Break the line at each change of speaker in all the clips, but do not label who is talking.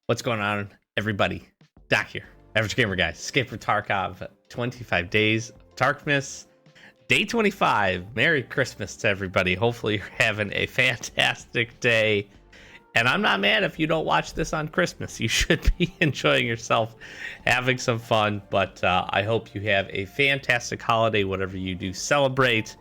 What's going on, everybody? Doc here, Average Gamer Guy. Escape from Tarkov, 25 Days of Tarkmas, Day 25. Merry Christmas to everybody. Hopefully you're having a fantastic day. And I'm not mad if you don't watch this on Christmas. You should be enjoying yourself, having some fun. But I hope you have a fantastic holiday, whatever you do celebrate.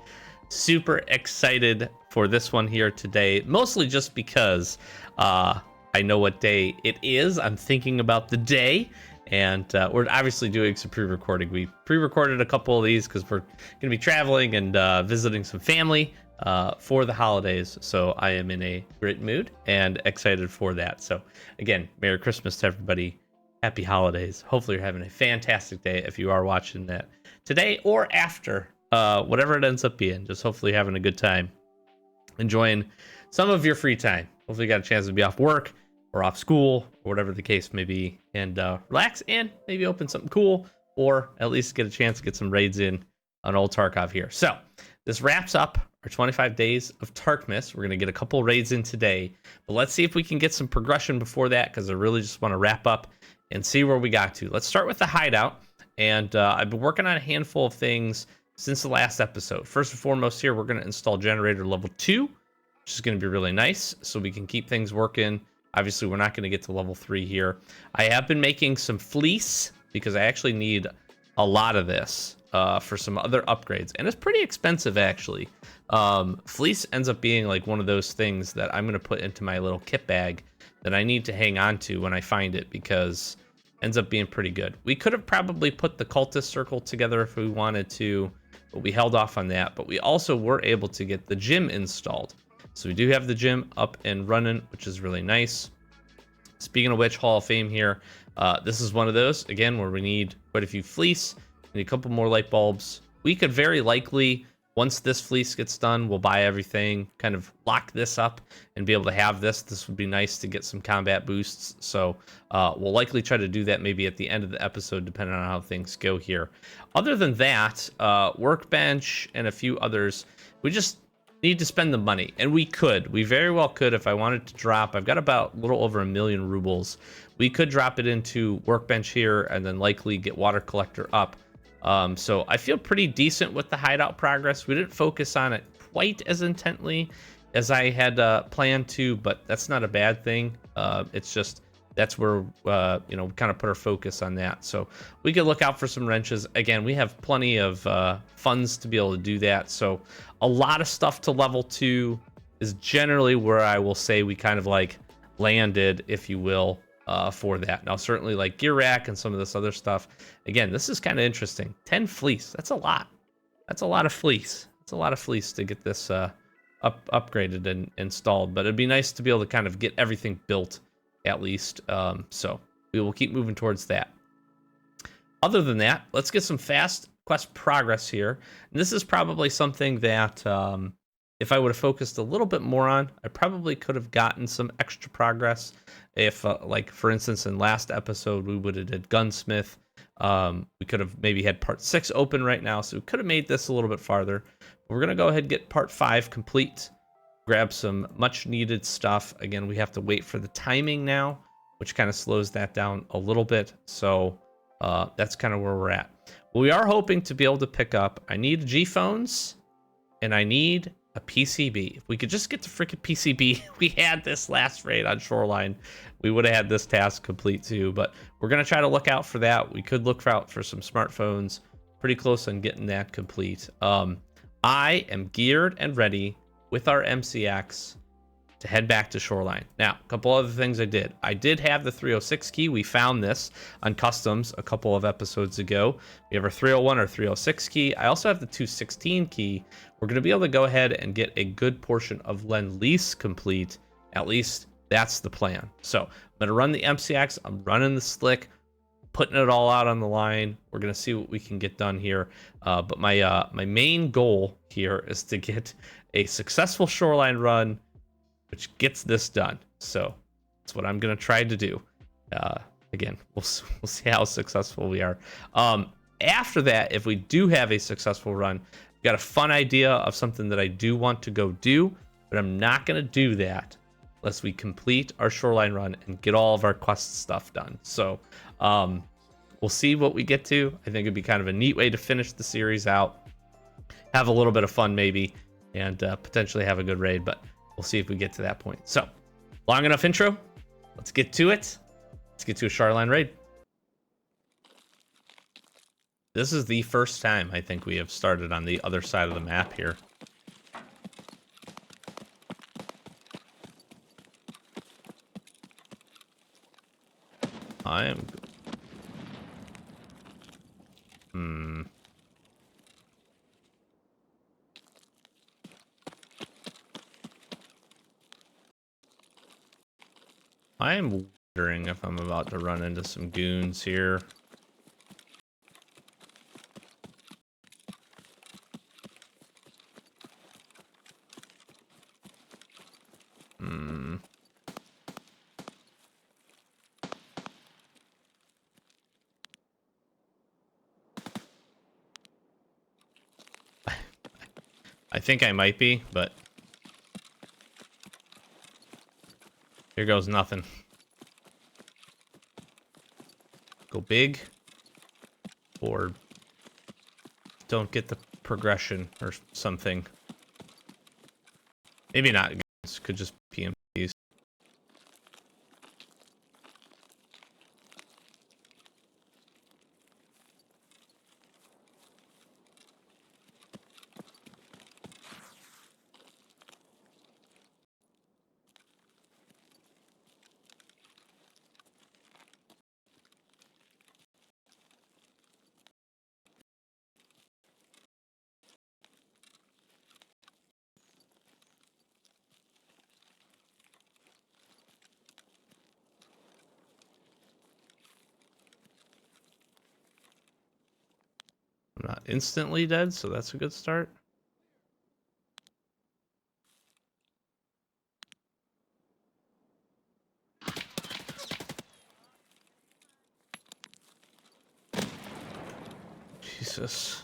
Super excited for this one here today, mostly just because I know what day it is. I'm thinking about the day, and we're obviously doing some pre-recording. We pre-recorded a couple of these because we're going to be traveling and visiting some family for the holidays. So I am in a great mood and excited for that. So again, Merry Christmas to everybody. Happy holidays. Hopefully you're having a fantastic day if you are watching that today or after, whatever it ends up being. Just hopefully having a good time, enjoying some of your free time. Hopefully you got a chance to be off work or off school, or whatever the case may be, and relax and maybe open something cool, or at least get a chance to get some raids in on old Tarkov here. So this wraps up our 25 Days of Tarkmas. We're going to get a couple raids in today, but let's see if we can get some progression before that, because I really just want to wrap up and see where we got to. Let's start with the hideout, and I've been working on a handful of things since the last episode. First and foremost here, we're going to install generator level 2, which is going to be really nice, so we can keep things working. Obviously, we're not going to get to level 3 here. I have been making some fleece because I actually need a lot of this for some other upgrades. And it's pretty expensive, actually. Fleece ends up being like one of those things that I'm going to put into my little kit bag that I need to hang on to when I find it, because it ends up being pretty good. We could have probably put the cultist circle together if we wanted to, but we held off on that. But we also were able to get the gym installed. So we do have the gym up and running, which is really nice. Speaking of which, Hall of Fame here. This is one of those, again, where we need quite a few fleece. We need a couple more light bulbs. We could very likely, once this fleece gets done, we'll buy everything, kind of lock this up and be able to have this. This would be nice to get some combat boosts. So we'll likely try to do that maybe at the end of the episode, depending on how things go here. Other than that, workbench and a few others, we just need to spend the money, and we very well could. If I wanted to drop, I've got about a little over 1 million rubles. We could drop it into workbench here and then likely get water collector up. So I feel pretty decent with the hideout progress. We didn't focus on it quite as intently as I had planned to, but that's not a bad thing. It's just that's where we kind of put our focus on that. So we could look out for some wrenches. Again, we have plenty of funds to be able to do that. So a lot of stuff to level 2 is generally where I will say we kind of like landed, if you will, for that. Now, certainly like gear rack and some of this other stuff. Again, this is kind of interesting. 10 fleece. That's a lot. That's a lot of fleece. It's a lot of fleece to get this upgraded and installed. But it'd be nice to be able to kind of get everything built at least. So we will keep moving towards that. Other than that, let's get some fast quest progress here. And this is probably something that if I would have focused a little bit more on, I probably could have gotten some extra progress. If like for instance in last episode we would have did gunsmith, we could have maybe had part 6 open right now, so we could have made this a little bit farther. We're gonna go ahead and get part 5 complete, grab some much needed stuff. Again, we have to wait for the timing now, which kind of slows that down a little bit. So that's kind of where we're at. We are hoping to be able to pick up, I need G phones and I need a PCB. If we could just get the freaking PCB, we had this last raid on Shoreline, we would have had this task complete too, but we're going to try to look out for that. We could look out for some smartphones, pretty close on getting that complete. I am geared and ready with our MCX to head back to Shoreline. Now, a couple other things I did. I did have the 306 key. We found this on customs a couple of episodes ago. We have our 301 or 306 key. I also have the 216 key. We're going to be able to go ahead and get a good portion of Lend-Lease complete. At least that's the plan. So I'm going to run the MCX. I'm running the slick, putting it all out on the line. We're going to see what we can get done here. But my main goal here is to get a successful Shoreline run, which gets this done. So that's what I'm going to try to do. Again, we'll see how successful we are. After that, if we do have a successful run, I've got a fun idea of something that I do want to go do, but I'm not going to do that unless we complete our shoreline run and get all of our quest stuff done. So we'll see what we get to. I think it'd be kind of a neat way to finish the series out, have a little bit of fun maybe, and potentially have a good raid, but we'll see if we get to that point. So long enough intro. Let's get to it. Let's get to a shoreline raid. This is the first time I think we have started on the other side of the map here. I am... I am wondering if I'm about to run into some goons here. I think I might be, but here goes nothing. Go big, or don't get the progression or something. Maybe not. This could just be PMPs. I'm not instantly dead, so that's a good start. Jesus.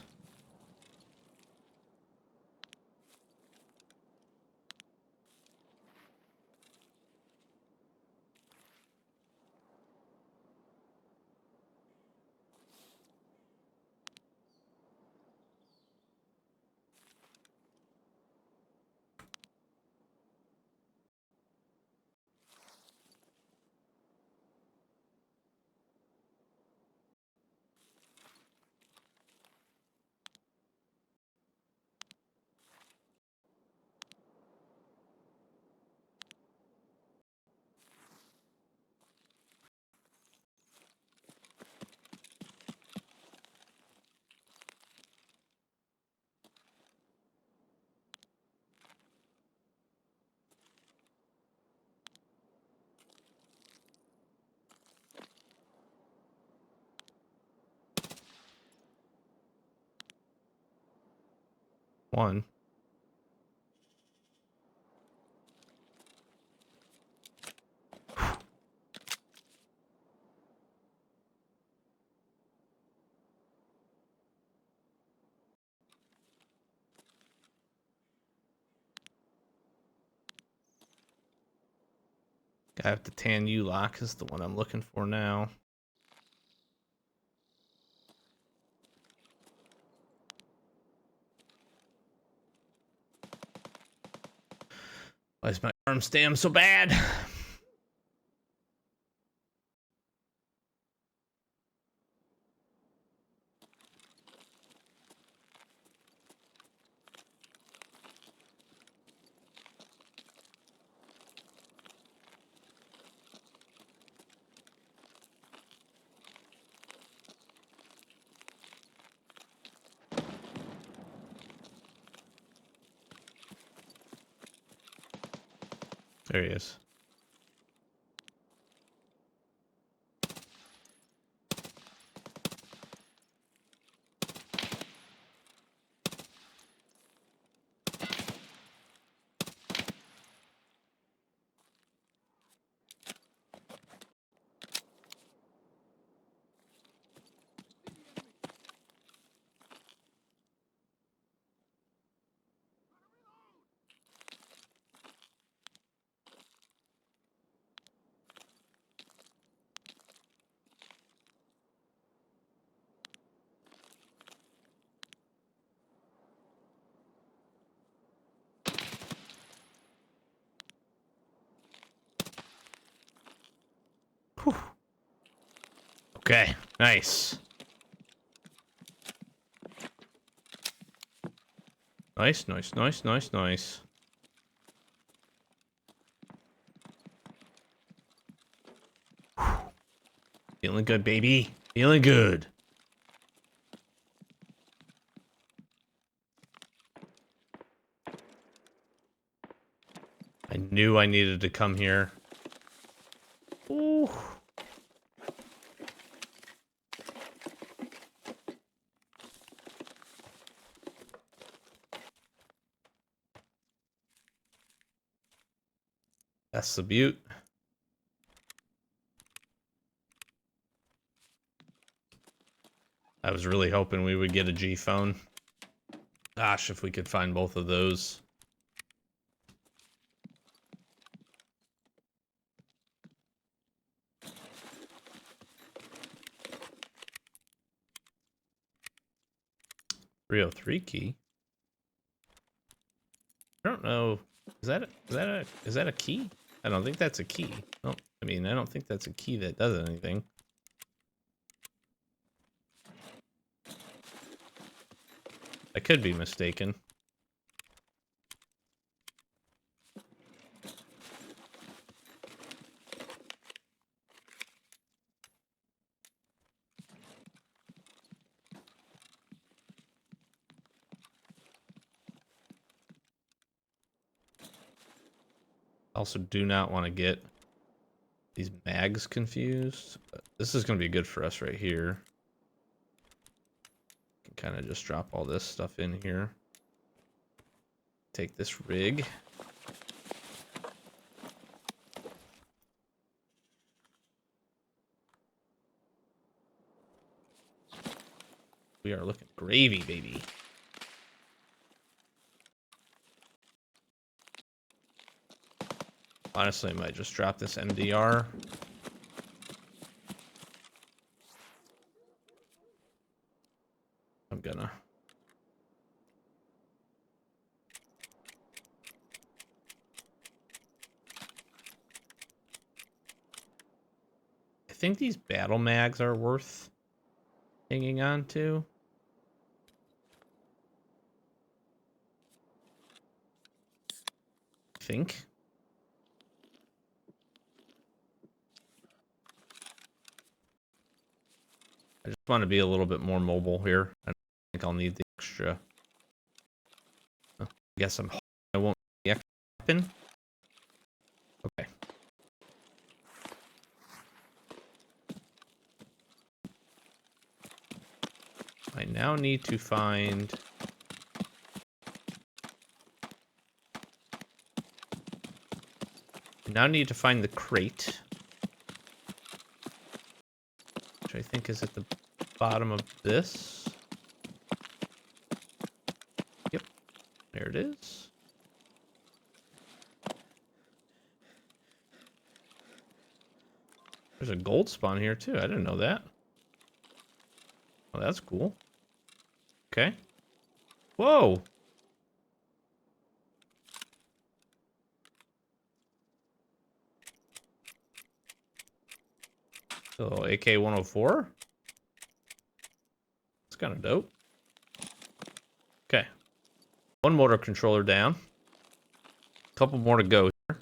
One. Guy with the tan U-lock is the one I'm looking for now. Why is my arm stam so bad? There he is. Whew. Okay, nice. Nice, nice, nice, nice, nice. Whew. Feeling good, baby. Feeling good. I knew I needed to come here. Ooh. That's the beaut. I was really hoping we would get a G phone. Gosh, if we could find both of those. .303 key. I don't know. Is that a key? I don't think that's a key. No, I mean, I don't think that's a key that does anything. I could be mistaken. Also do not want to get these mags confused. But this is going to be good for us right here. Can kind of just drop all this stuff in here. Take this rig. We are looking gravy, baby. Honestly, I might just drop this MDR. I'm gonna. I think these battle mags are worth hanging on to. I think. I just want to be a little bit more mobile here. I don't think I'll need the extra. I guess I won't need the extra weapon. Okay. I now need to find. I now need to find the crate, which I think is at the bottom of this. Yep, there it is. There's a gold spawn here too. I didn't know that. Oh, that's cool. Okay. Whoa. So AK-104. It's kind of dope. Okay. One motor controller down. A couple more to go here.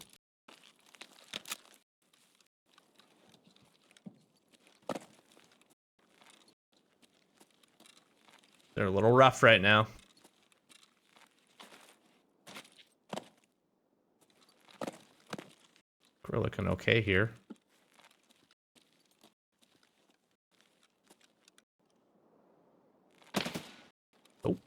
They're a little rough right now. We're looking okay here. Oh.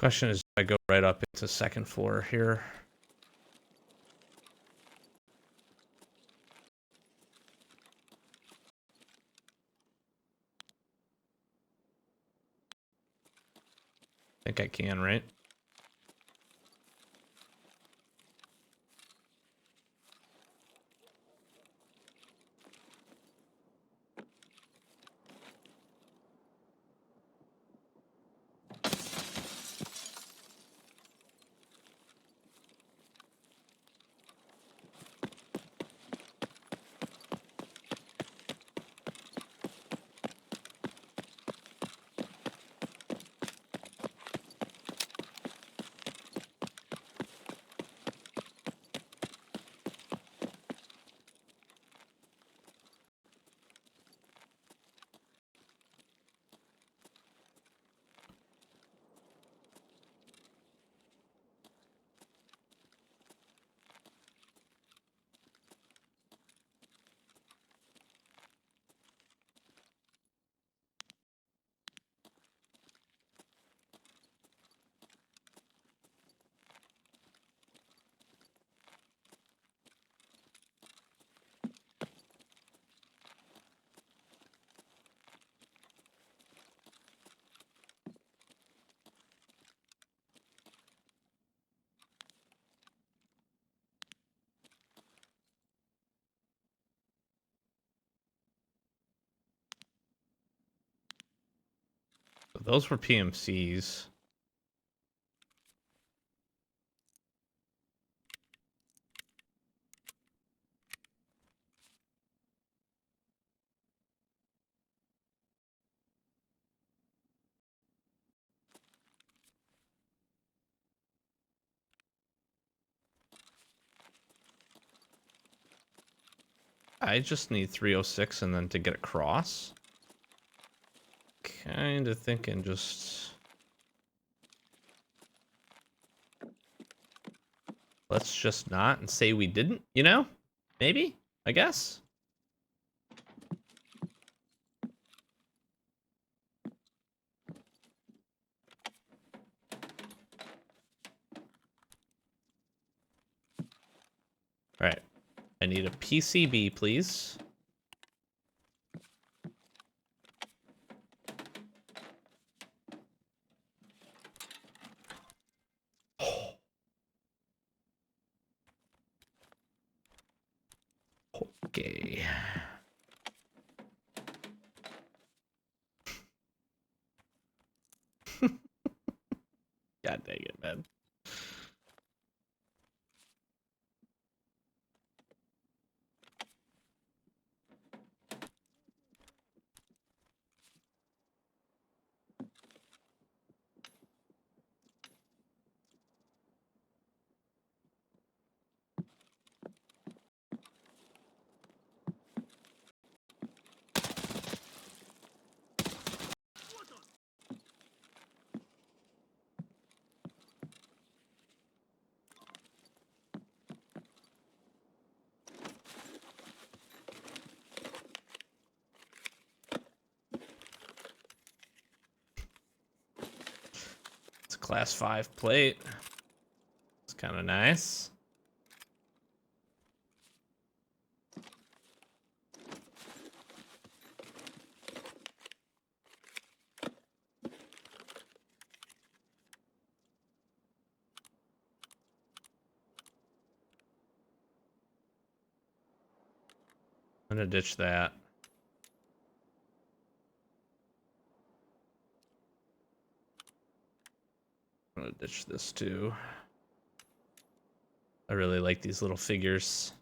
Question is, do I go right up into second floor here? I think I can, right? So those were PMCs. I just need 306 and then to get across. Kind of thinking just... let's just not and say we didn't, you know? Maybe? I guess? Alright. I need a PCB, please. Okay. God dang it, man. It's a class 5 plate. It's kind of nice. I'm gonna ditch that. I'm gonna ditch this too. I really like these little figures.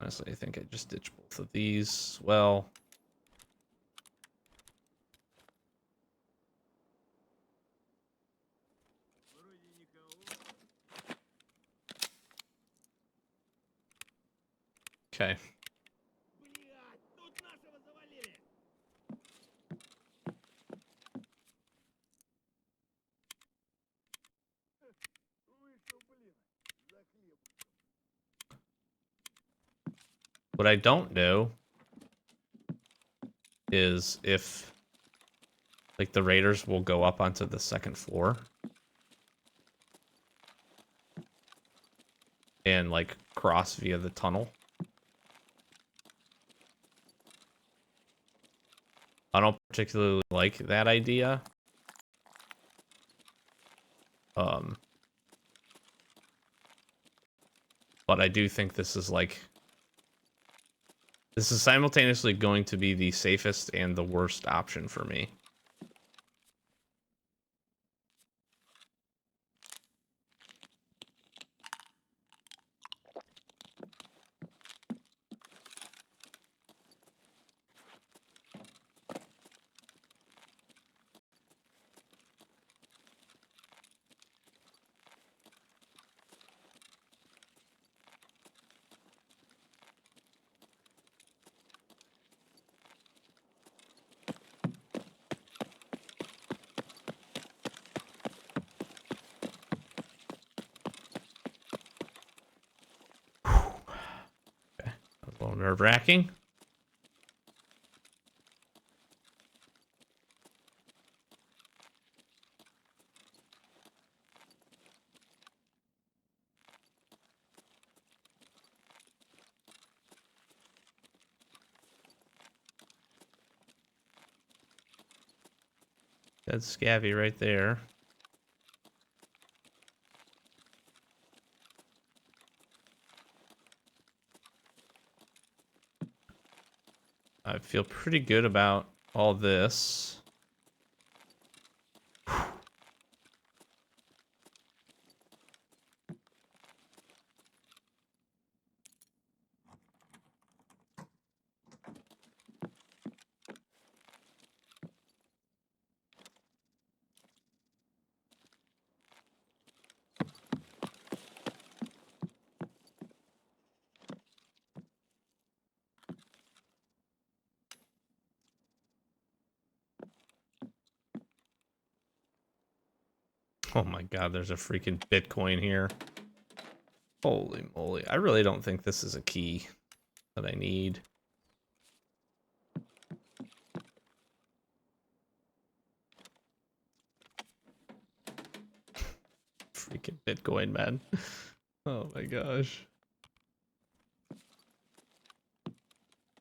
Honestly, I think I just ditch both of these. Well, okay. What I don't know is if Like the raiders will go up onto the second floor. And like cross via the tunnel. I don't particularly like that idea. But I do think this is simultaneously going to be the safest and the worst option for me. Okay. A little nerve-wracking. That's Scabby right there. I feel pretty good about all this. Oh my god, there's a freaking Bitcoin here. Holy moly. I really don't think this is a key that I need. Freaking Bitcoin, man. Oh my gosh.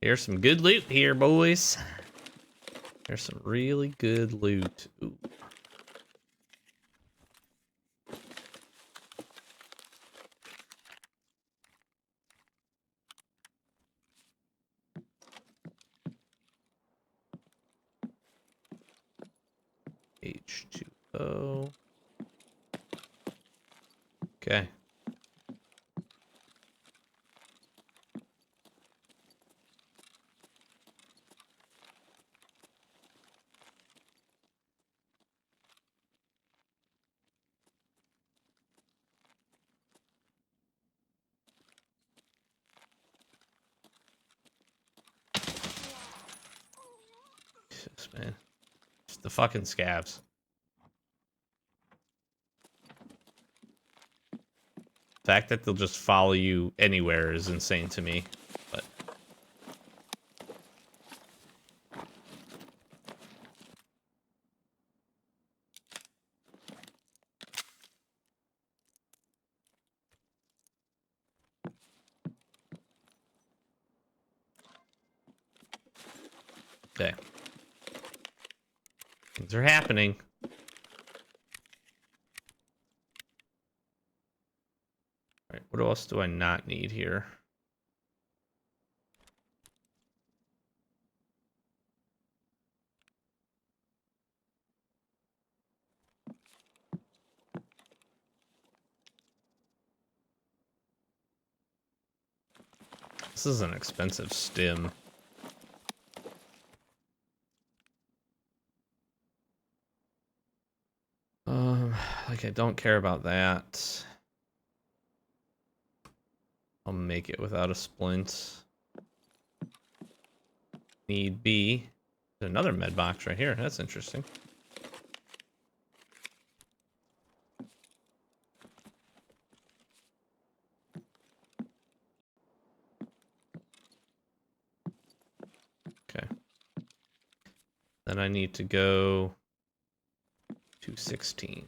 Here's some good loot here, boys. There's some really good loot. Ooh. H2O. Okay. Jesus, man. It's the fucking scabs. The fact that they'll just follow you anywhere is insane to me. But okay. Things are happening. Alright, what else do I not need here? This is an expensive stim. Like I don't care about that. I'll make it without a splint. Need B. There's another med box right here. That's interesting. Okay. Then I need to go 216.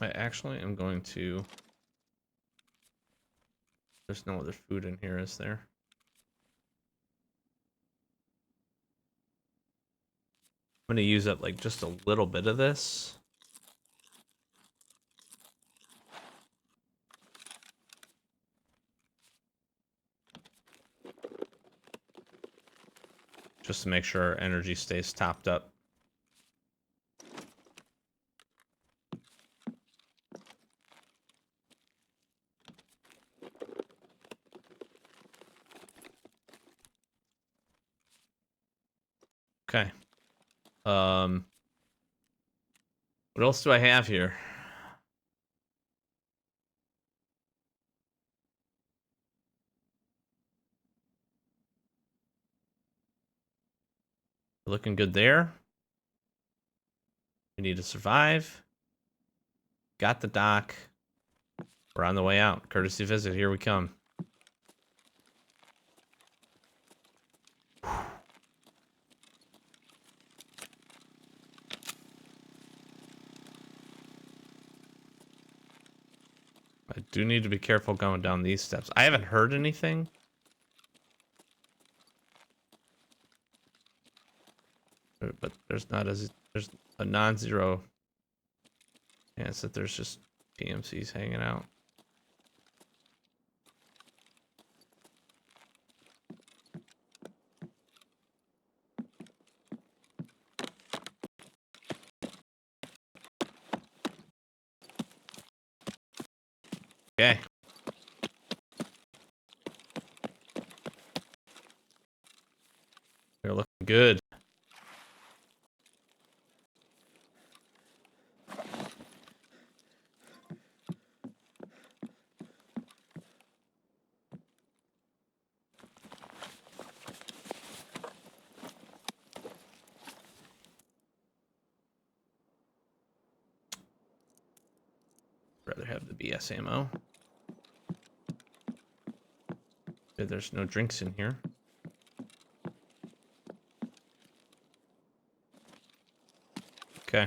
I actually am going to... There's no other food in here, is there? I'm going to use up like just a little bit of this. Just to make sure our energy stays topped up. Okay. What else do I have here? Looking good there. We need to survive. Got the dock. We're on the way out. Courtesy visit. Here we come. I do need to be careful going down these steps. I haven't heard anything. But there's a non-zero chance that there's just PMCs hanging out. Okay. They're looking good. Rather have the BS ammo. Okay, there's no drinks in here. Okay.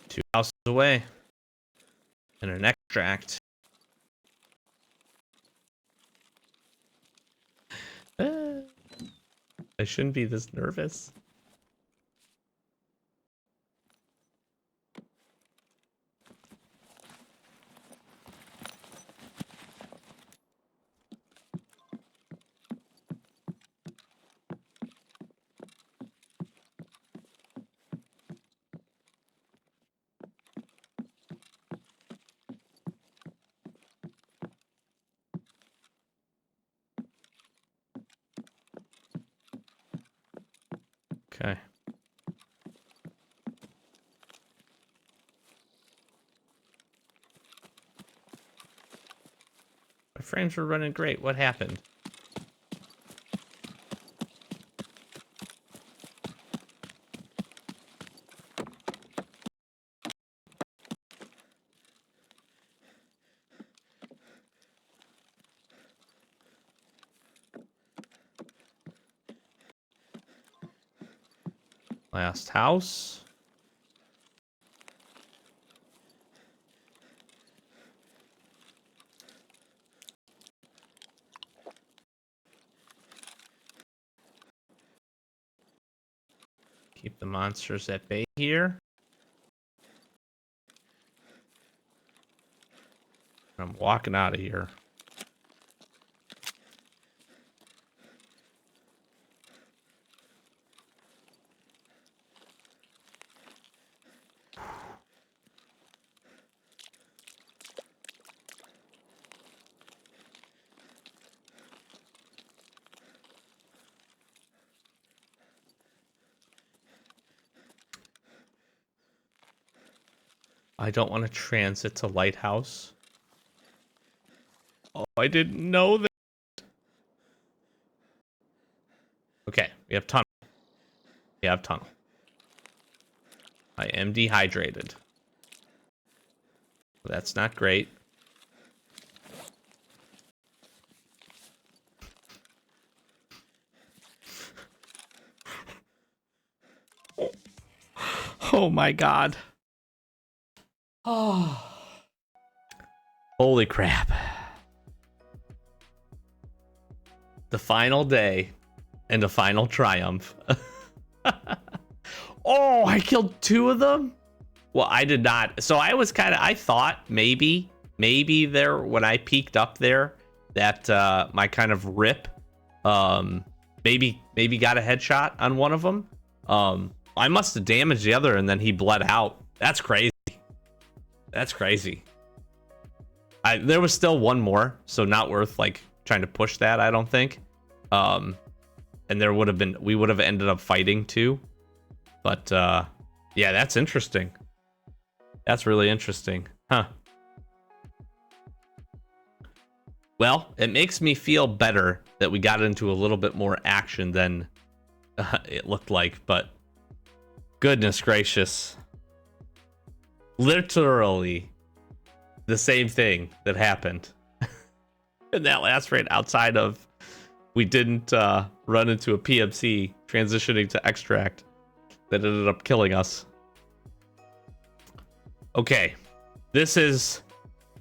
Two houses away. And an extract. I shouldn't be this nervous. Okay. My frames were running great. What happened? Last house. Keep the monsters at bay here. I'm walking out of here. I don't want to transit to Lighthouse. Oh, I didn't know that. Okay, we have tunnel. We have tunnel. I am dehydrated. That's not great. Oh my god. Oh. Holy crap. The final day and the final triumph. Oh, I killed 2 of them? Well, I did not. So I was kind of, I thought maybe there, when I peeked up there, that my kind of rip maybe got a headshot on one of them. I must have damaged the other and then he bled out. That's crazy. That's crazy. There was still one more, so not worth like trying to push that, I don't think. And there would have been, we would have ended up fighting too. But yeah, that's interesting. That's really interesting. Huh. Well, it makes me feel better that we got into a little bit more action than it looked like, but goodness gracious. Literally the same thing that happened in that last raid, outside of we didn't run into a PMC transitioning to extract that ended up killing us. Okay, this is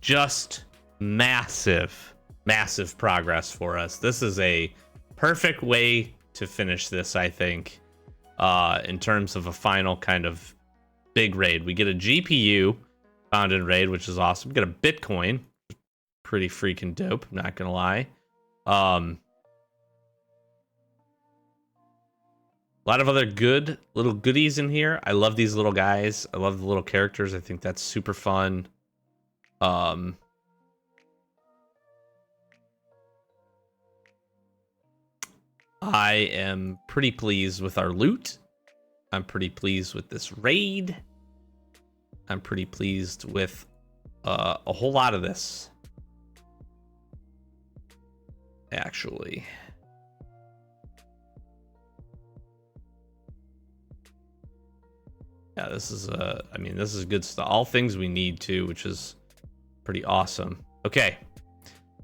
just massive progress for us. This is a perfect way to finish this, I think, in terms of a final kind of big raid. We get a GPU found in raid, which is awesome. We get a Bitcoin, pretty freaking dope, I'm not gonna lie. A lot of other good little goodies in here. I love these little guys. I love the little characters. I think that's super fun. I am pretty pleased with our loot. I'm pretty pleased with this raid. I'm pretty pleased with a whole lot of this, actually. Yeah, this is I mean, this is good stuff. All things we need too, which is pretty awesome. Okay,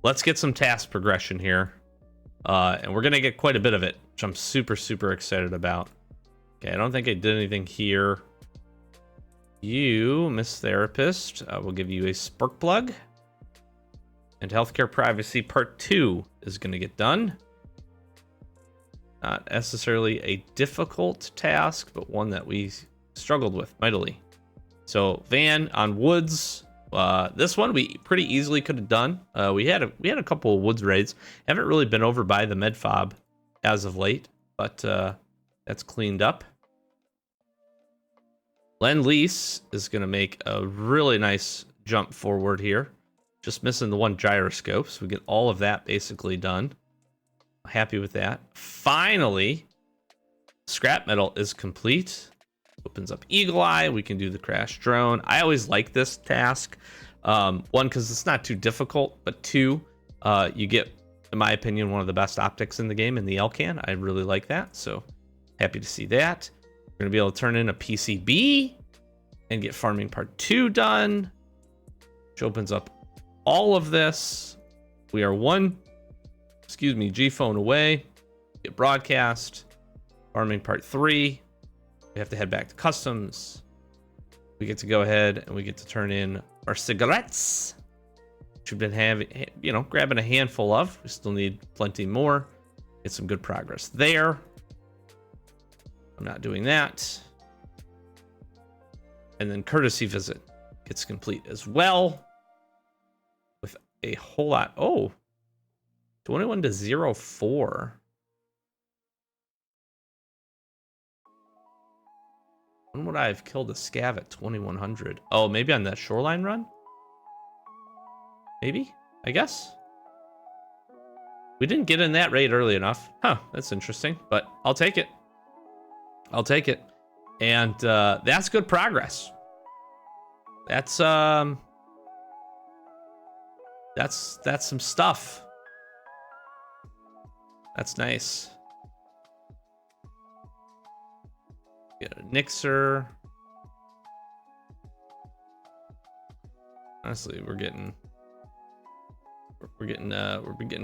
let's get some task progression here. And we're gonna get quite a bit of it, which I'm super excited about. Okay, I don't think I did anything here. You, Miss Therapist, will give you a spark plug. And healthcare privacy part 2 is gonna get done. Not necessarily a difficult task, but one that we struggled with mightily. So Van on woods. This one we pretty easily could have done. We had a couple of woods raids. Haven't really been over by the med fob as of late, but that's cleaned up. Lend-Lease is going to make a really nice jump forward here. Just missing the one gyroscope, so we get all of that basically done. Happy with that. Finally, scrap metal is complete. Opens up Eagle Eye. We can do the crash drone. I always like this task. One, because it's not too difficult, but 2, you get, in my opinion, one of the best optics in the game in the Elcan. I really like that, so happy to see that. We're going to be able to turn in a PCB and get farming part 2 done, which opens up all of this. We are one, G phone away. Get broadcast. Farming part 3. We have to head back to customs. We get to go ahead and we get to turn in our cigarettes, which we've been having, grabbing a handful of. We still need plenty more. Get some good progress there. I'm not doing that. And then courtesy visit gets complete as well with a whole lot. Oh, 21 to 04. When would I have killed a scav at 2100? Oh, maybe on that shoreline run? Maybe, I guess. We didn't get in that raid early enough. Huh, that's interesting, but I'll take it. I'll take it. And that's good progress. That's some stuff. That's nice. Get a Nixer. Honestly, we're getting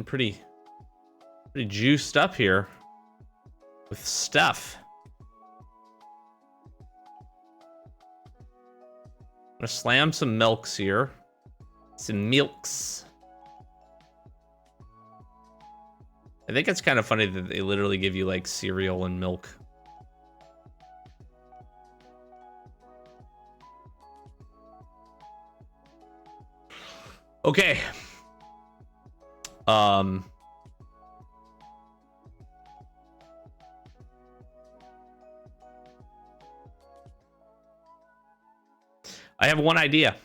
pretty juiced up here with stuff. I'm gonna slam some milks here. Some milks. I think it's kind of funny that they literally give you like cereal and milk. Okay. I have one idea.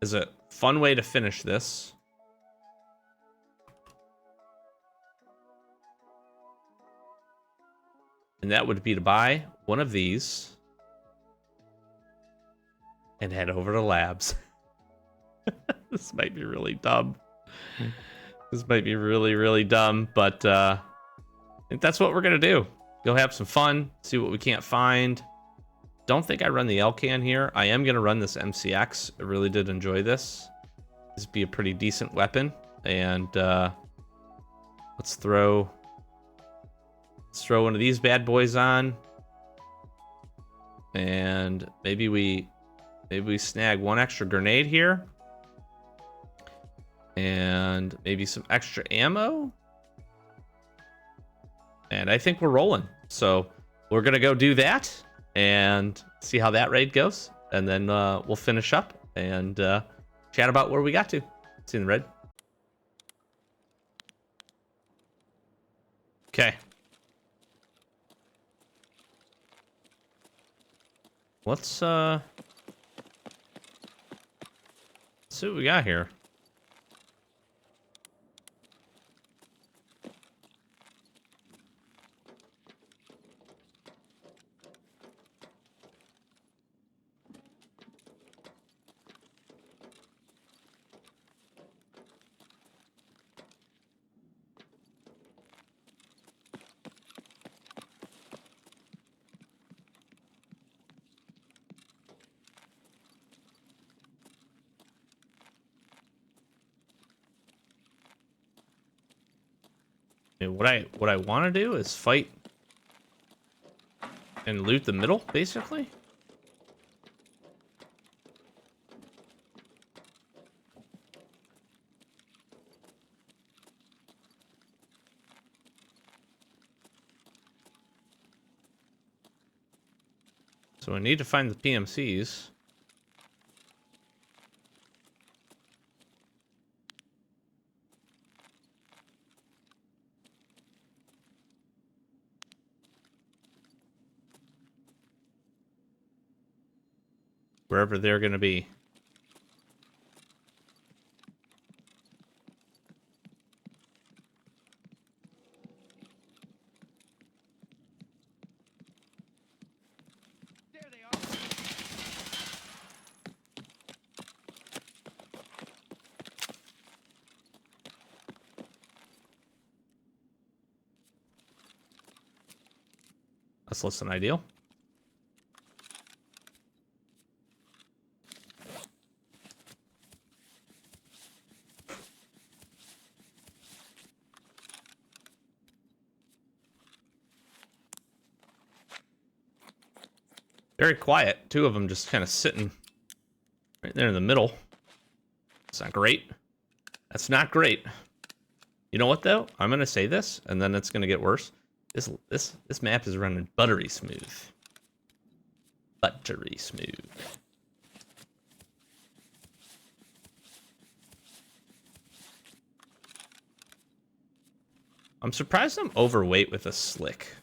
Is a fun way to finish this. And that would be to buy one of these and head over to labs. This might be really dumb. This might be really, really dumb, but I think that's what we're going to do. Go have some fun, see what we can't find. Don't think I run the L-Can here. I am going to run this MCX. I really did enjoy this. This would be a pretty decent weapon. And let's throw one of these bad boys on. And maybe we snag one extra grenade here. And maybe some extra ammo. And I think we're rolling. So we're going to go do that and see how that raid goes. And then we'll finish up and chat about where we got to. See you in the raid. Okay. Let's see what we got here. What I want to do is fight and loot the middle, basically. So I need to find the PMCs. Wherever they're going to be.
There they are.
That's less than ideal. Very quiet. Two of them just kind of sitting right there in the middle. It's not great. That's not great. You know what though? I'm gonna say this, and then it's gonna get worse. This map is running buttery smooth. Buttery smooth. I'm surprised I'm overweight with a slick.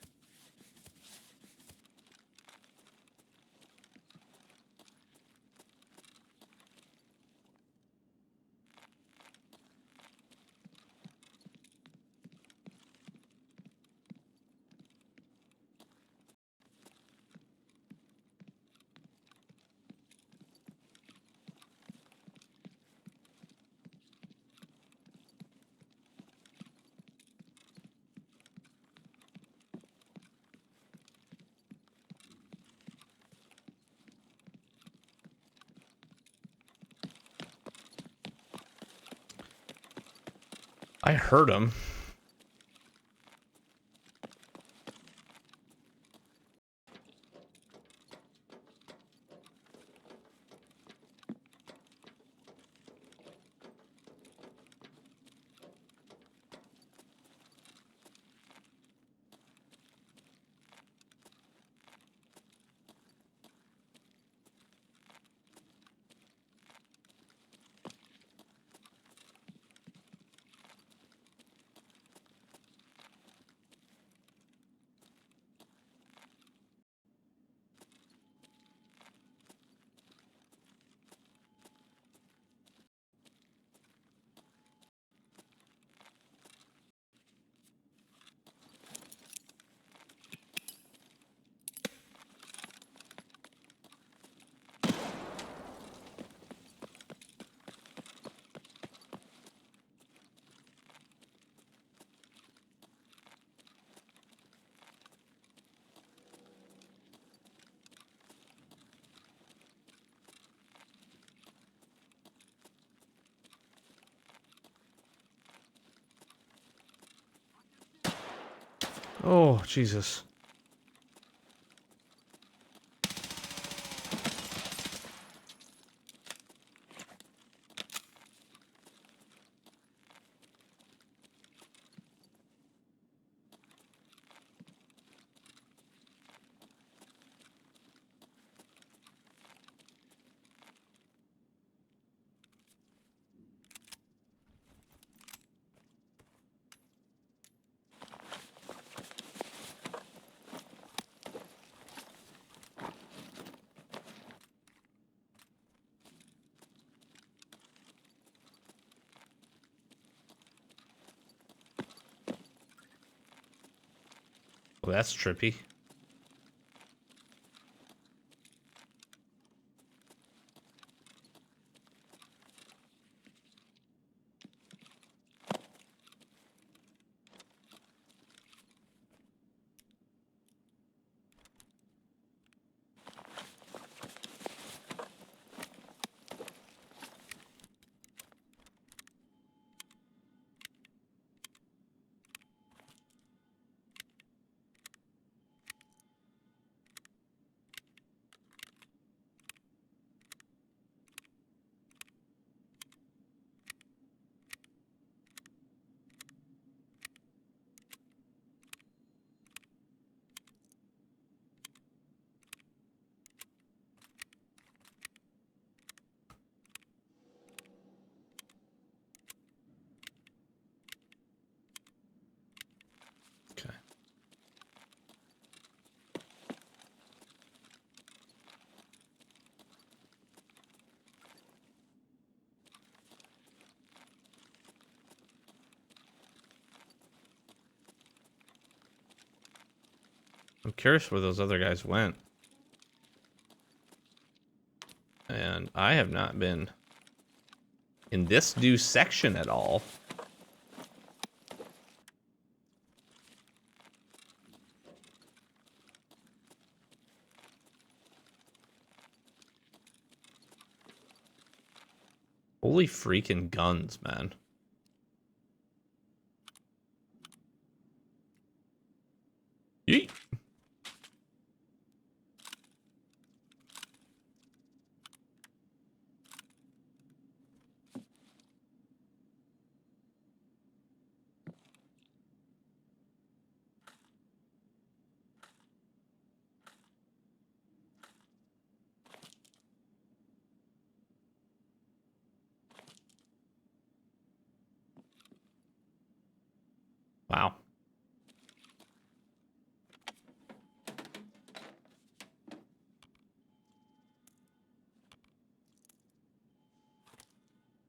I heard him. Oh, Jesus. Well, that's trippy. Okay. I'm curious where those other guys went. And I have not been in this new section at all. Holy freaking guns, man. Yeet.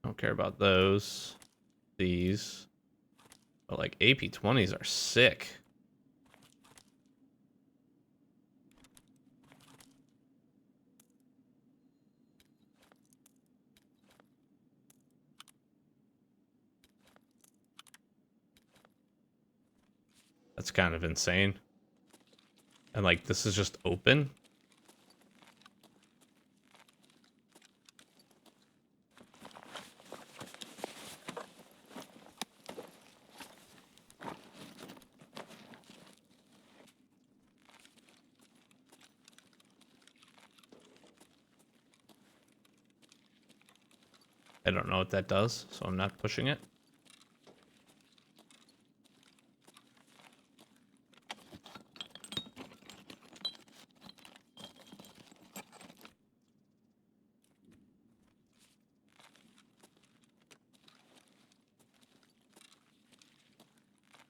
Don't care about those. These. But like AP20s are sick. That's kind of insane. And like this is just open. I don't know what that does, so I'm not pushing it.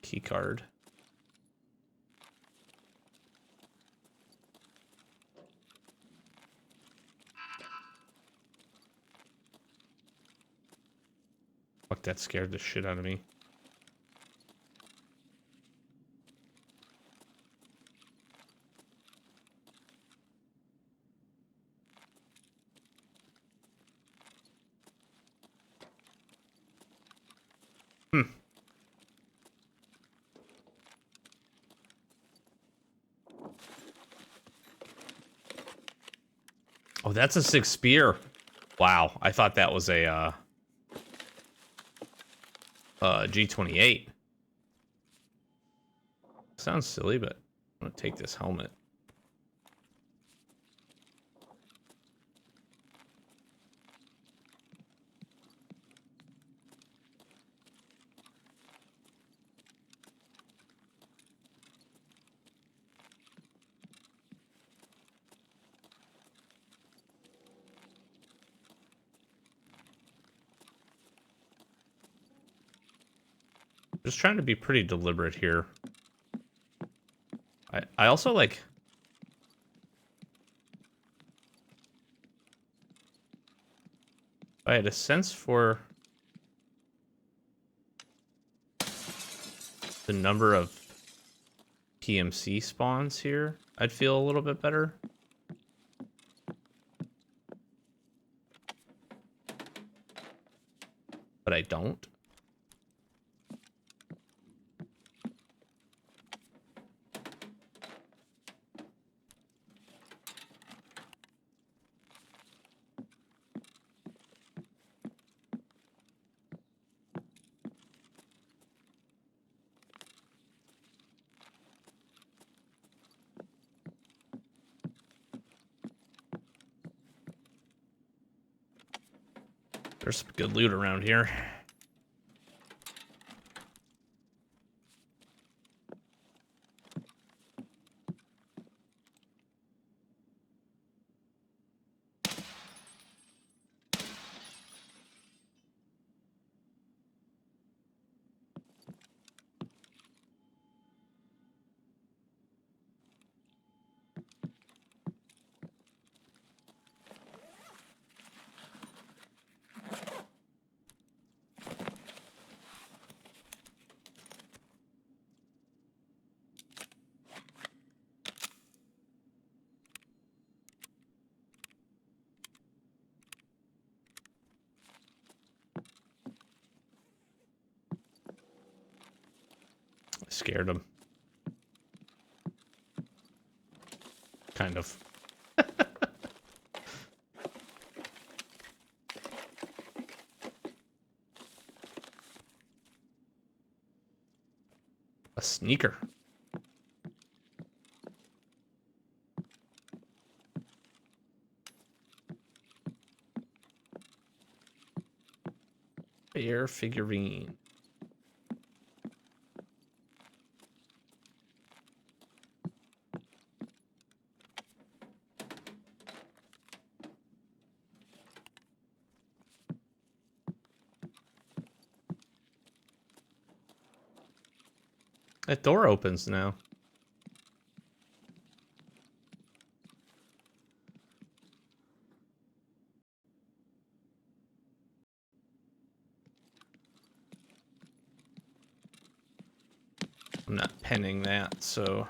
Key card. Fuck, that scared the shit out of me. Oh, that's a 6 spear. Wow, I thought that was a G28. Sounds silly, but I'm gonna take this helmet. Just trying to be pretty deliberate here. I also like... I had a sense for the number of PMC spawns here, I'd feel a little bit better. But I don't. There's some good loot around here. Scared him. Kind of. A sneaker. Bear figurine. That door opens now. I'm not penning that, so...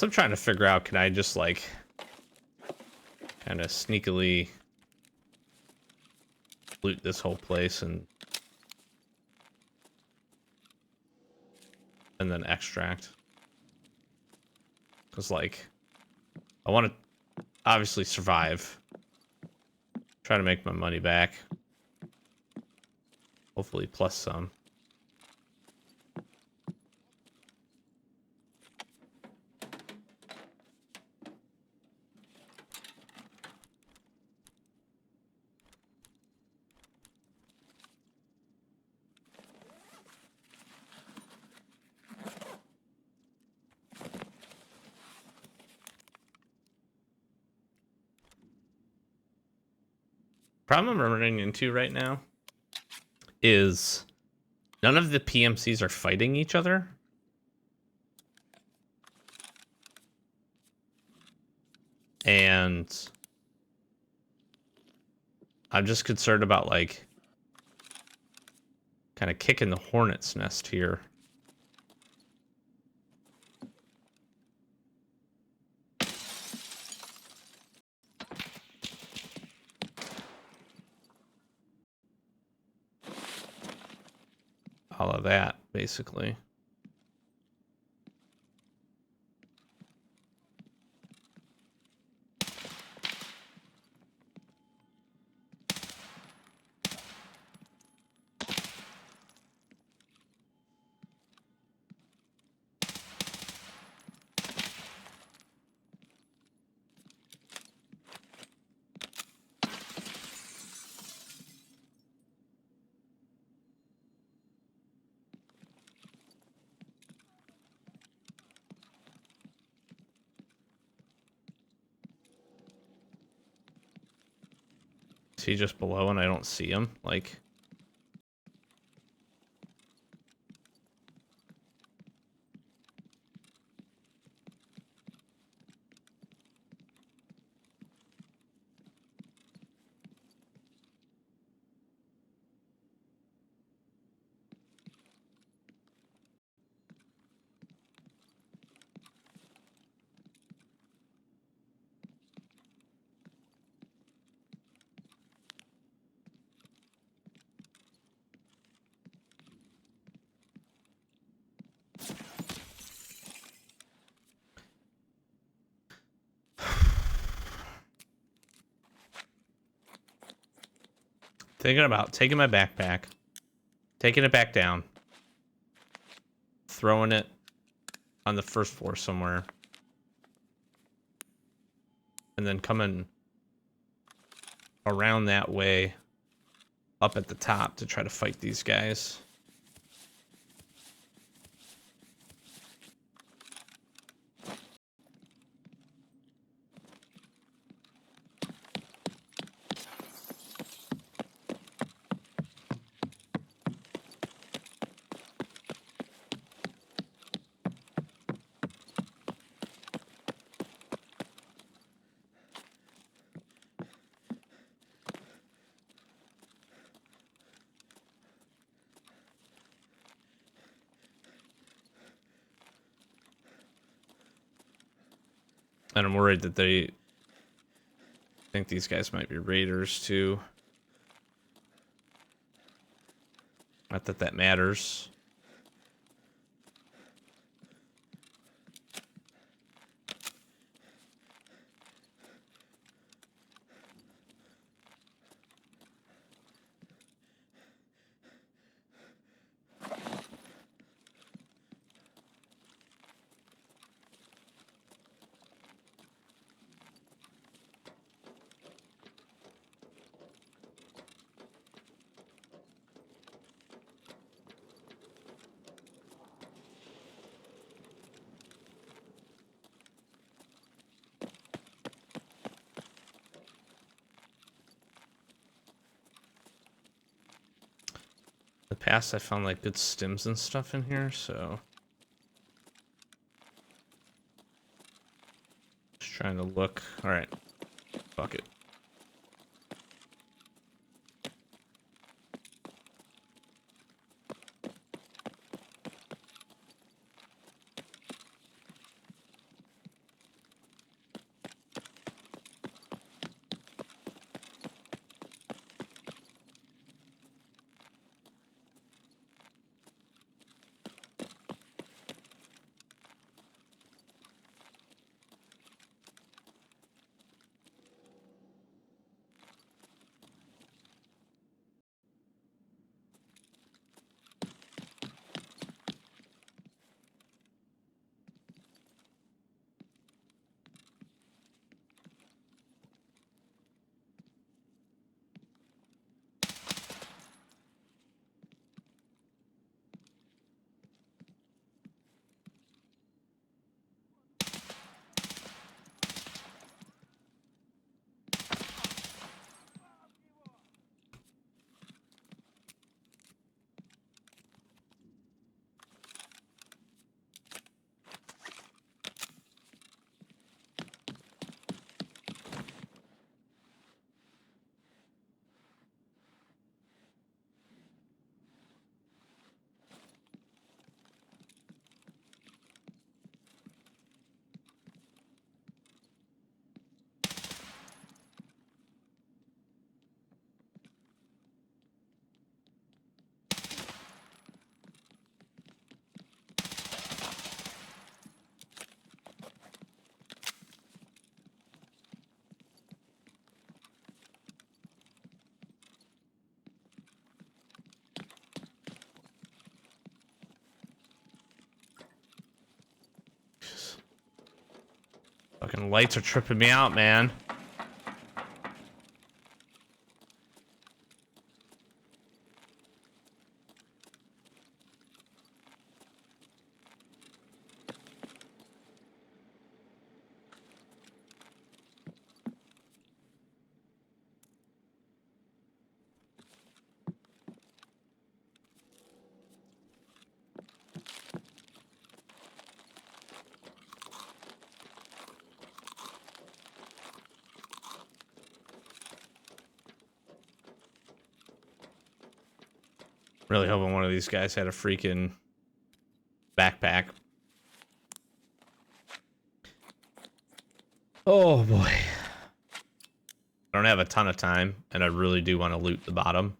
I'm trying to figure out, can I just, like, kind of sneakily loot this whole place and then extract? Because, like, I want to obviously survive. Try to make my money back. Hopefully plus some. Problem I'm running into right now is none of the PMCs are fighting each other. And I'm just concerned about, like, kind of kicking the hornet's nest here. All of that, basically. Is he just below and I don't see him? Like... Thinking about taking my backpack, taking it back down, throwing it on the first floor somewhere, and then coming around that way up at the top to try to fight these guys. And I'm worried that they think these guys might be raiders too. Not that that matters. past, I found like good stims and stuff in here, so just trying to look. All right, fuck it. Fucking lights are tripping me out, man. Really hoping one of these guys had a freaking backpack. Oh boy. I don't have a ton of time, and I really do want to loot the bottom.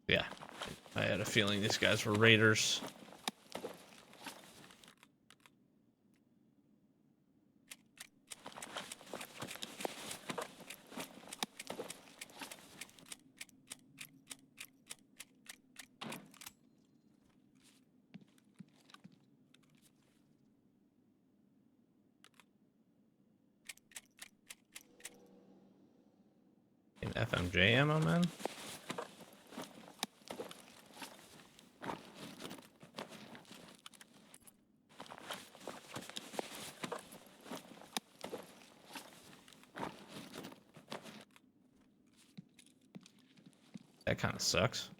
Yeah, I had a feeling these guys were raiders. An FMJ ammo, man. That kind of sucks.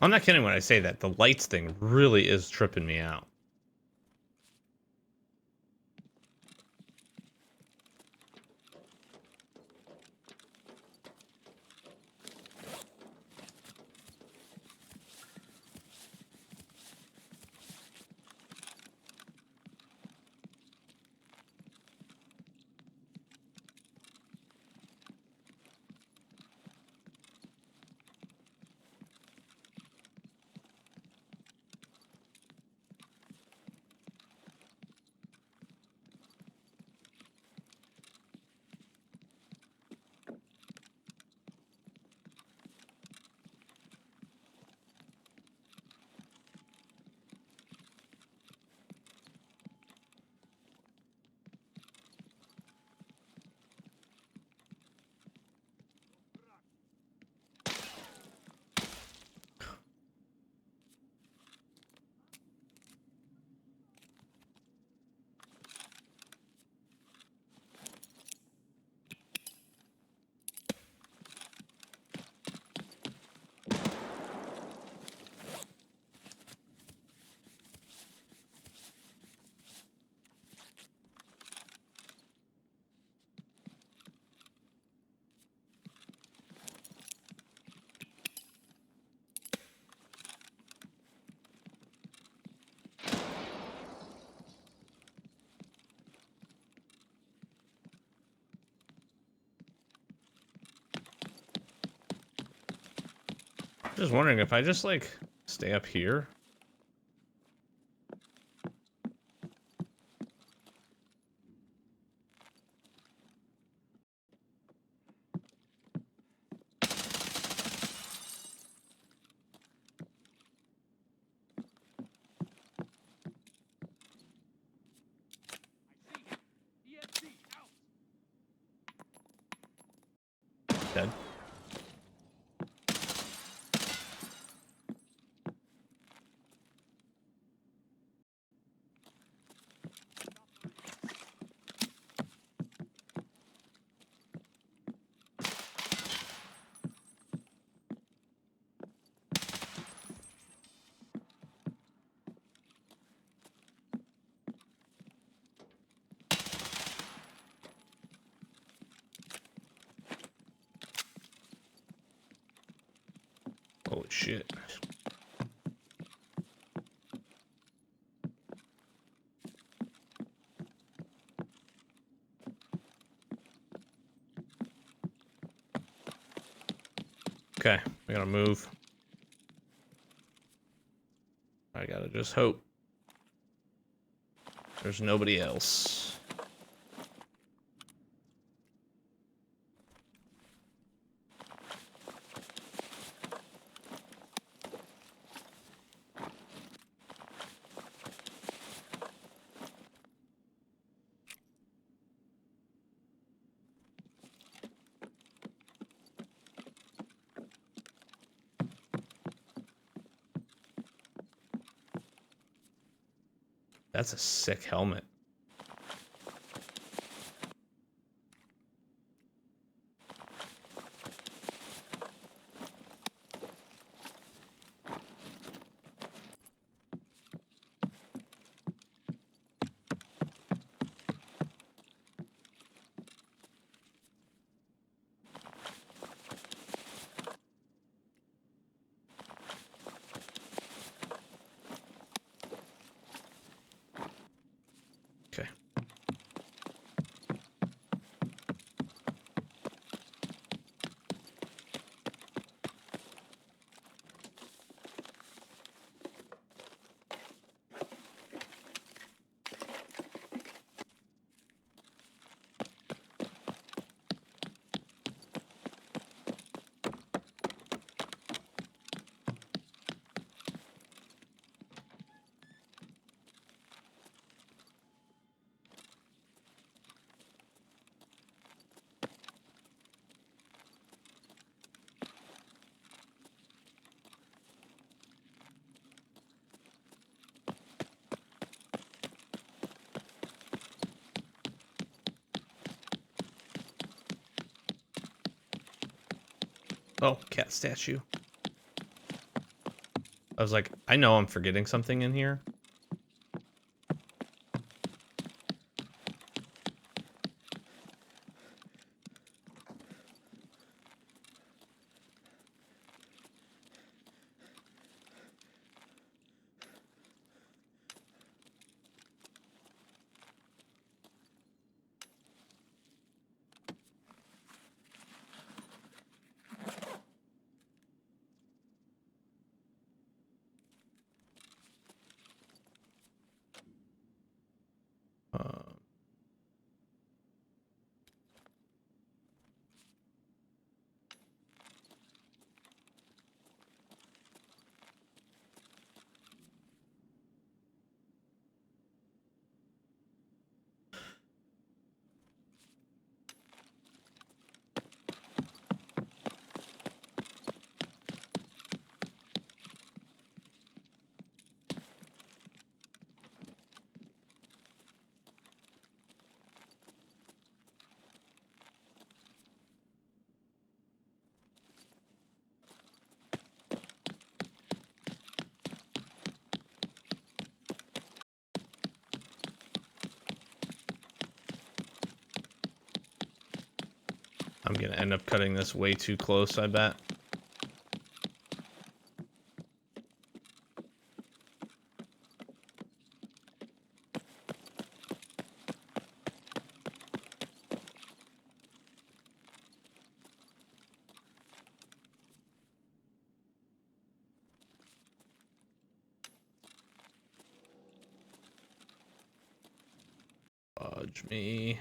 I'm not kidding when I say that. The lights thing really is tripping me out. Just wondering if I just like stay up here. Dead. Holy shit. Okay, we gotta move. I gotta just hope there's nobody else. That's a sick helmet. Okay. Oh, cat statue. I was like, I know I'm forgetting something in here. I'm gonna end up cutting this way too close, I bet. Fudge me.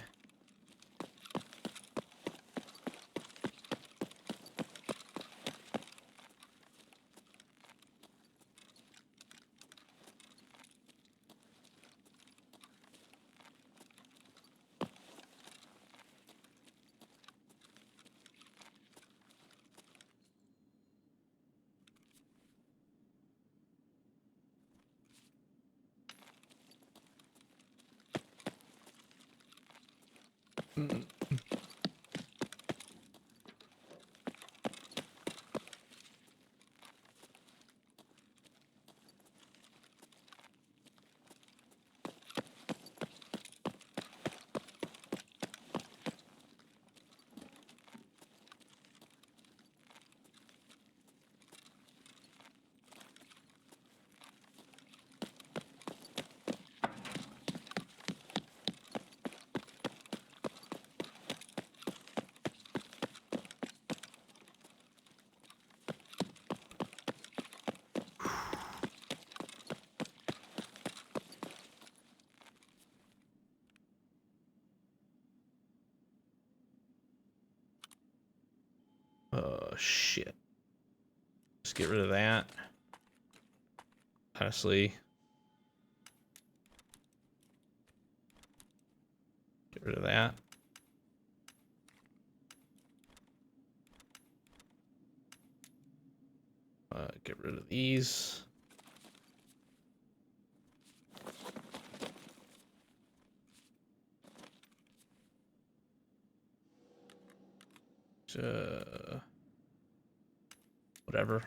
Oh, shit. Just get rid of that. Honestly. Get rid of that. Get rid of these. Whatever.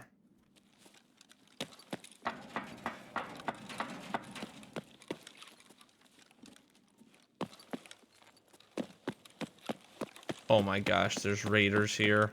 Oh my gosh, there's raiders here.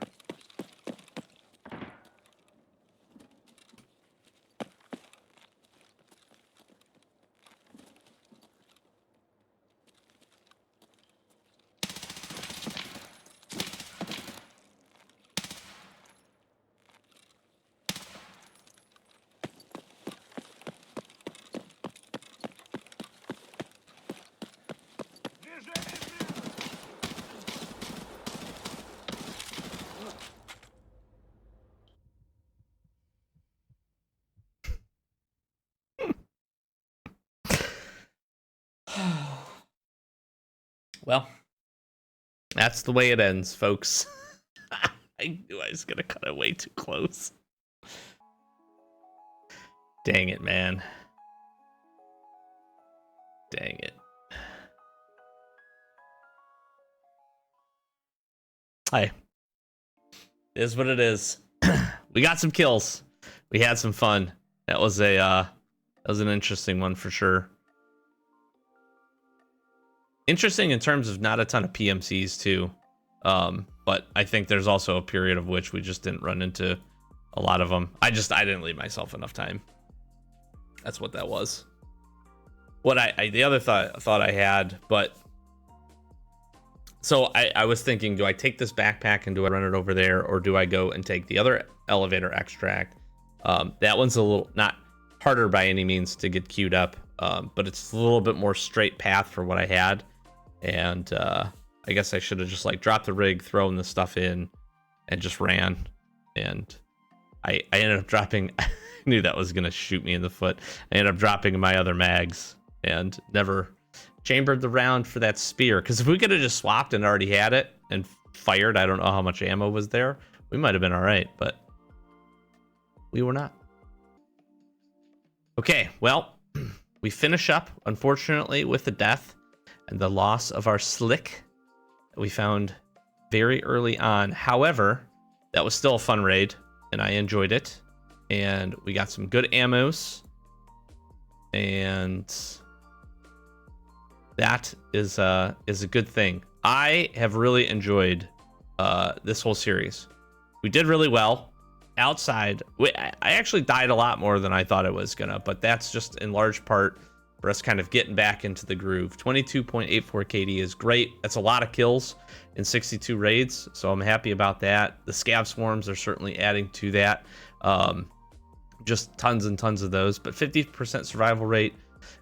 Well, that's the way it ends, folks. I knew I was gonna cut it way too close. Dang it, man. Dang it. Hey, it is what it is. We got some kills. We had some fun. That was an interesting one for sure. Interesting in terms of not a ton of PMCs too. But I think there's also a period of which we just didn't run into a lot of them. I didn't leave myself enough time. That's what that was. What the other thought I had, but so I was thinking, do I take this backpack and do I run it over there, or do I go and take the other elevator extract? That one's a little not harder by any means to get queued up, but it's a little bit more straight path for what I had. And I guess I should have just like dropped the rig, thrown the stuff in, and just ran. And I ended up dropping. I knew that was gonna shoot me in the foot. I ended up dropping my other mags and never chambered the round for that spear. Because if we could have just swapped and already had it and fired, I don't know how much ammo was there. We might have been all right, but we were not. Okay, well, we finish up, unfortunately, with the death and the loss of our slick that we found very early on. However, that was still a fun raid, and I enjoyed it. And we got some good ammos, and that is a good thing. I have really enjoyed this whole series. We did really well outside. I actually died a lot more than I thought I was gonna, but that's just in large part for us kind of getting back into the groove. 22.84 KD is great. That's a lot of kills in 62 raids, so I'm happy about that. The scav swarms are certainly adding to that. Just tons and tons of those, but 50% survival rate.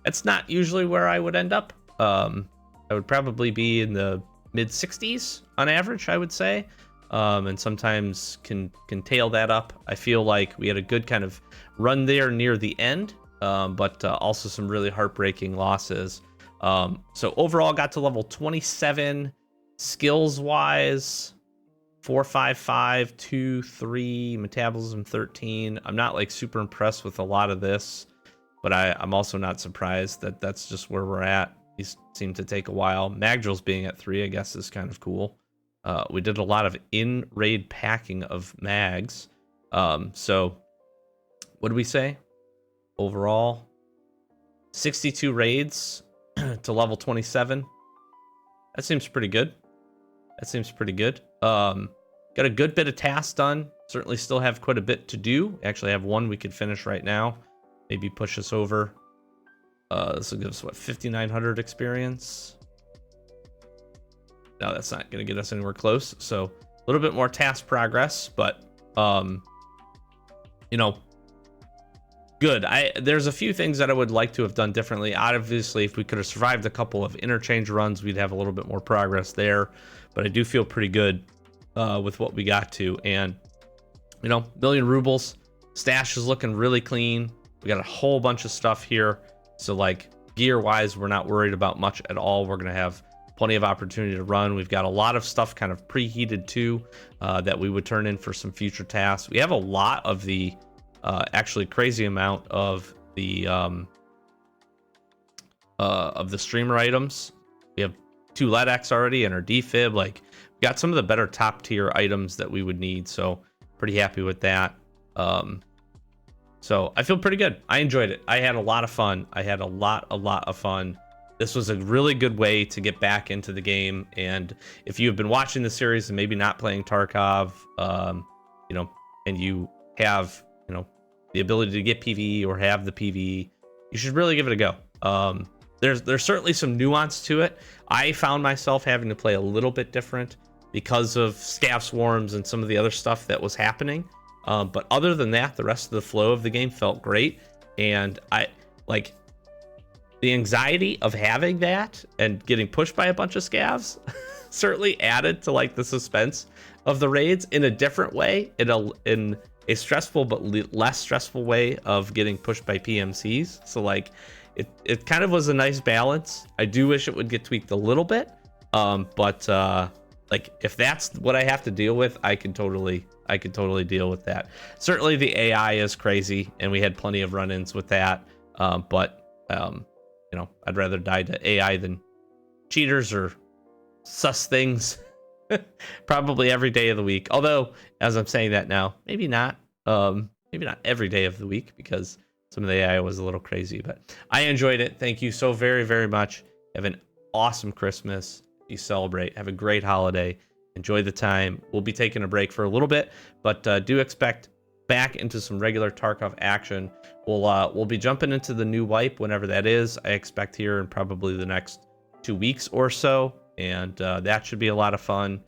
That's not usually where I would end up. I would probably be in the mid 60s on average, I would say. And sometimes can tail that up. I feel like we had a good kind of run there near the end, but also some really heartbreaking losses. So overall got to level 27 skills wise, 4, 5, 5, 2, 3, metabolism 13. I'm not like super impressed with a lot of this, but I'm also not surprised that that's just where we're at. These seem to take a while. Magdrill's being at 3, I guess, is kind of cool. We did a lot of in-raid packing of mags. So what did we say? Overall, 62 raids to level 27. That seems pretty good. Got a good bit of tasks done. Certainly still have quite a bit to do. Actually have one we could finish right now. Maybe push us over. This will give us, what, 5,900 experience? No, that's not going to get us anywhere close. So a little bit more task progress, but, good. There's a few things that I would like to have done differently. Obviously, if we could have survived a couple of interchange runs, we'd have a little bit more progress there. But I do feel pretty good with what we got to. And, million rubles. Stash is looking really clean. We got a whole bunch of stuff here. So, like, gear-wise, we're not worried about much at all. We're going to have plenty of opportunity to run. We've got a lot of stuff kind of preheated too that we would turn in for some future tasks. We have a lot of the actually crazy amount of the streamer items. We have 2 LEDX already and our defib. Like, we got some of the better top tier items that we would need. So pretty happy with that. So I feel pretty good. I enjoyed it. I had a lot of fun. This was a really good way to get back into the game. And if you have been watching the series and maybe not playing Tarkov, and you have, the ability to get PvE or have the PvE, you should really give it a go. There's certainly some nuance to it. I found myself having to play a little bit different because of scav swarms and some of the other stuff that was happening. But other than that, the rest of the flow of the game felt great. And the anxiety of having that and getting pushed by a bunch of scavs certainly added to like the suspense of the raids in a different way, in a stressful but less stressful way of getting pushed by PMCs. So like it kind of was a nice balance. I do wish it would get tweaked a little bit, but like if that's what I have to deal with, I could totally deal with that. Certainly the AI is crazy, and we had plenty of run-ins with that. But I'd rather die to AI than cheaters or sus things. Probably every day of the week. Although, as I'm saying that now, maybe not every day of the week, because some of the AI was a little crazy, but I enjoyed it. Thank you so very, very much. Have an awesome Christmas. You celebrate. Have a great holiday. Enjoy the time. We'll be taking a break for a little bit, but do expect back into some regular Tarkov action. We'll be jumping into the new wipe whenever that is. I expect here in probably the next 2 weeks or so, and that should be a lot of fun.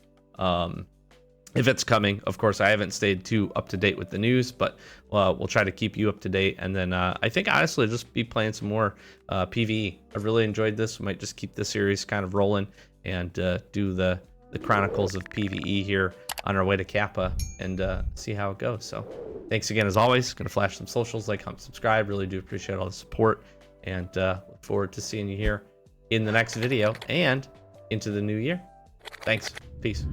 If it's coming, of course, I haven't stayed too up to date with the news, but we'll try to keep you up to date. And then I think honestly, just be playing some more PvE. I really enjoyed this. We might just keep this series kind of rolling and do the Chronicles of PvE here on our way to Kappa and see how it goes. So thanks again, as always. Gonna flash some socials, like, comment, subscribe. Really do appreciate all the support, and look forward to seeing you here in the next video and into the new year. Thanks. Peace.